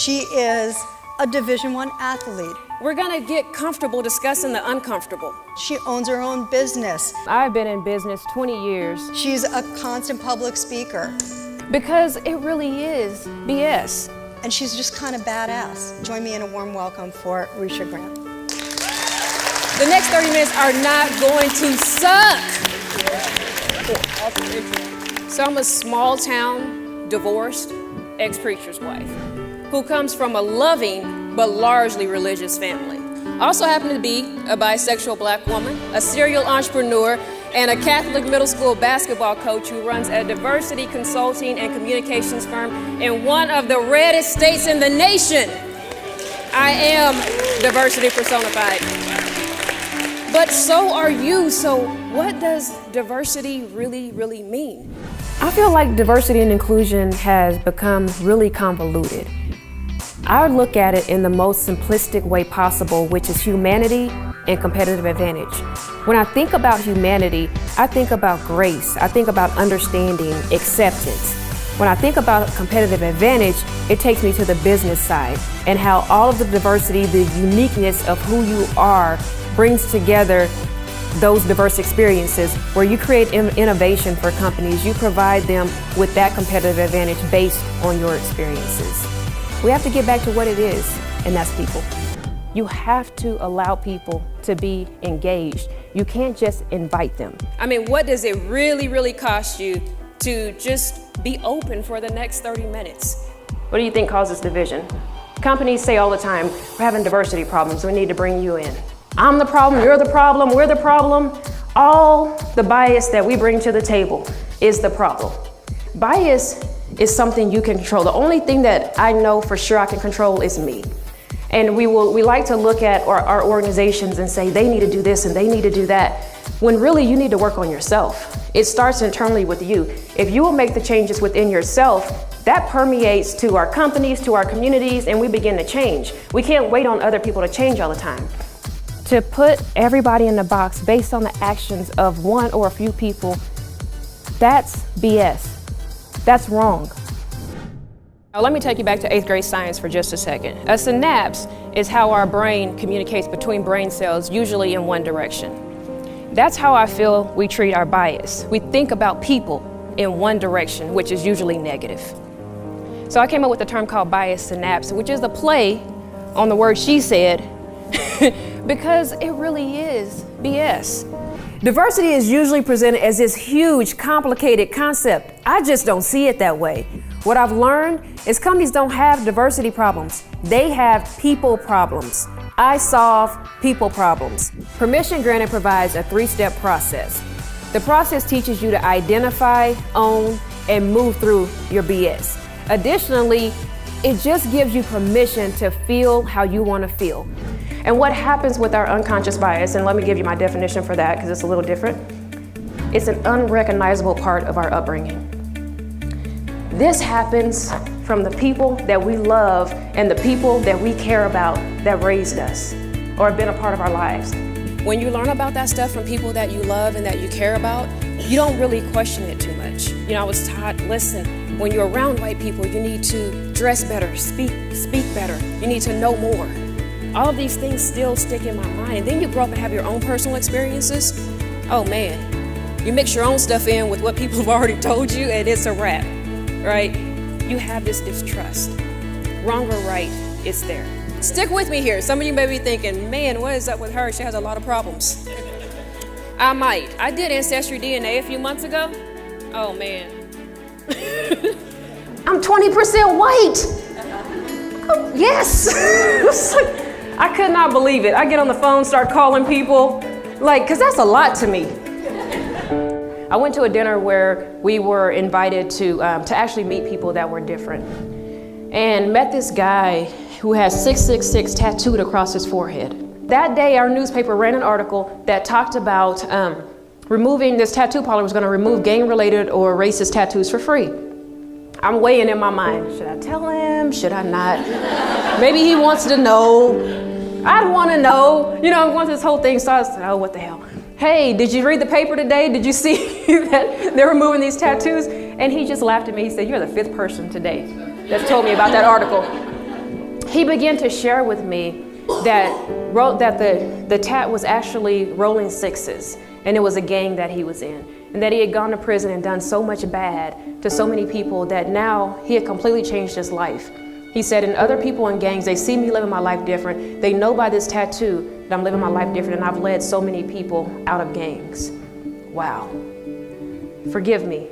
She is a Division I athlete. We're gonna get comfortable discussing the uncomfortable. She owns her own business. I've been in business 20 years. She's a constant public speaker. Because it really is BS. And she's just kind of badass. Join me in a warm welcome for Risha Grant. The next 30 minutes are not going to suck. So I'm a small town, divorced, ex-preacher's wife, who comes from a loving but largely religious family. Also happen to be a bisexual black woman, a serial entrepreneur, and a Catholic middle school basketball coach who runs a diversity consulting and communications firm in one of the reddest states in the nation. I am diversity personified. But so are you. So what does diversity really mean? I feel like diversity and inclusion has become really convoluted. I would look at it in the most simplistic way possible, which is humanity and competitive advantage. When I think about humanity, I think about grace, I think about understanding, acceptance. When I think about competitive advantage, it takes me to the business side and how all of the diversity, the uniqueness of who you are brings together those diverse experiences where you create innovation for companies. You provide them with that competitive advantage based on your experiences. We have to get back to what it is, and that's people. You have to allow people to be engaged. You can't just invite them. I mean, what does it really cost you to just be open for the next 30 minutes? What do you think causes division? Companies say all the time, we're having diversity problems, we need to bring you in. I'm the problem, you're the problem, we're the problem. All the bias that we bring to the table is the problem. Bias is something you can control. The only thing that I know for sure I can control is me. And we like to look at our organizations and say they need to do this and they need to do that, when really you need to work on yourself. It starts internally with you. If you will make the changes within yourself, that permeates to our companies, to our communities, and we begin to change. We can't wait on other people to change all the time. To put everybody in the box based on the actions of one or a few people, that's BS. That's wrong. Now let me take you back to 8th grade science for just a second. A synapse is how our brain communicates between brain cells, usually in one direction. That's how I feel we treat our bias. We think about people in one direction, which is usually negative. So I came up with a term called bias synapse, which is a play on the word she said, because it really is BS. Diversity is usually presented as this huge, complicated concept. I just don't see it that way. What I've learned is companies don't have diversity problems. They have people problems. I solve people problems. Permission Granted provides a 3-step process. The process teaches you to identify, own, and move through your BS. Additionally, it just gives you permission to feel how you want to feel. And what happens with our unconscious bias, and let me give you my definition for that because it's a little different. It's an unrecognizable part of our upbringing. This happens from the people that we love and the people that we care about that raised us or have been a part of our lives. When you learn about that stuff from people that you love and that you care about, you don't really question it too much. You know, I was taught, listen, when you're around white people, you need to dress better, speak better, you need to know more. All of these things still stick in my mind. And then you grow up and have your own personal experiences. Oh man, you mix your own stuff in with what people have already told you and it's a wrap, right? You have this distrust. Wrong or right, it's there. Stick with me here. Some of you may be thinking, man, what is up with her? She has a lot of problems. I might. I did ancestry DNA a few months ago. Oh man. I'm 20% white. Oh, yes. I could not believe it. I get on the phone, start calling people, because that's a lot to me. I went to a dinner where we were invited to actually meet people that were different, and met this guy who has 666 tattooed across his forehead. That day, our newspaper ran an article that talked about removing, this tattoo parlor was going to remove gang-related or racist tattoos for free. I'm weighing in my mind, should I tell him, should I not? Maybe he wants to know. I'd want to know. You know, once this whole thing starts, oh, what the hell? Hey, did you read the paper today? Did you see that they're removing these tattoos? And he just laughed at me. He said, you're the 5th person today that's told me about that article. he began to share with me that the tat was actually rolling sixes, and it was a gang that he was in, and that he had gone to prison and done so much bad to so many people that now he had completely changed his life. He said, and other people in gangs, they see me living my life different. They know by this tattoo that I'm living my life different, and I've led so many people out of gangs. Wow. Forgive me.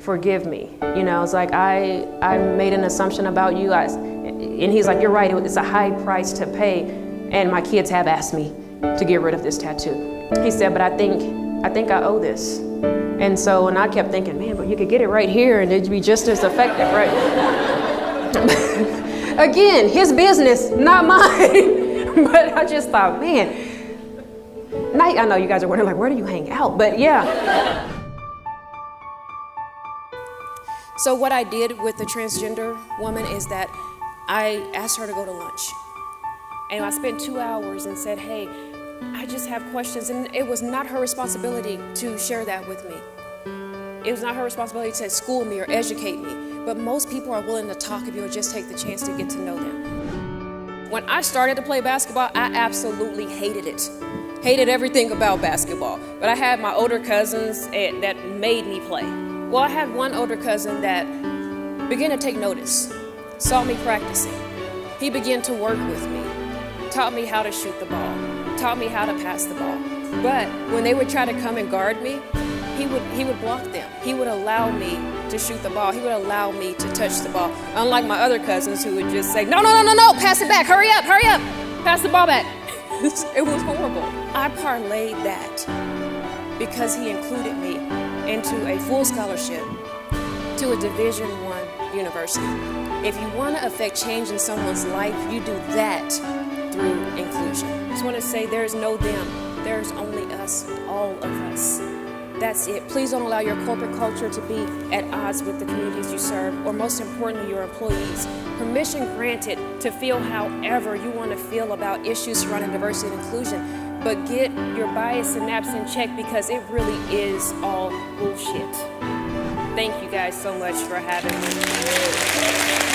Forgive me. You know, it's like I made an assumption about you. And he's like, you're right, it's a high price to pay. And my kids have asked me to get rid of this tattoo. He said, but I think I owe this. And so, and I kept thinking, man, but you could get it right here and it'd be just as effective, right? Again, his business, not mine. But I just thought, man, I know you guys are wondering, like, where do you hang out? But yeah. So what I did with the transgender woman is that I asked her to go to lunch. And I spent 2 hours and said, hey, I just have questions. And it was not her responsibility to share that with me. It was not her responsibility to school me or educate me. But most people are willing to talk if you'll just take the chance to get to know them. When I started to play basketball, I absolutely hated it. Hated everything about basketball. But I had my older cousins that made me play. Well, I had one older cousin that began to take notice, saw me practicing. He began to work with me, taught me how to shoot the ball, taught me how to pass the ball. But when they would try to come and guard me, he would block them. He would allow me to shoot the ball. He would allow me to touch the ball. Unlike my other cousins who would just say, no, pass it back, hurry up, pass the ball back. It was horrible. I parlayed that because he included me into a full scholarship to a Division I university. If you want to affect change in someone's life, you do that through inclusion. I just want to say there's no them, there's only us, all of us. That's it. Please don't allow your corporate culture to be at odds with the communities you serve, or most importantly, your employees. Permission granted to feel however you want to feel about issues surrounding diversity and inclusion, but get your bias synapse in check because it really is all bullshit. Thank you guys so much for having me.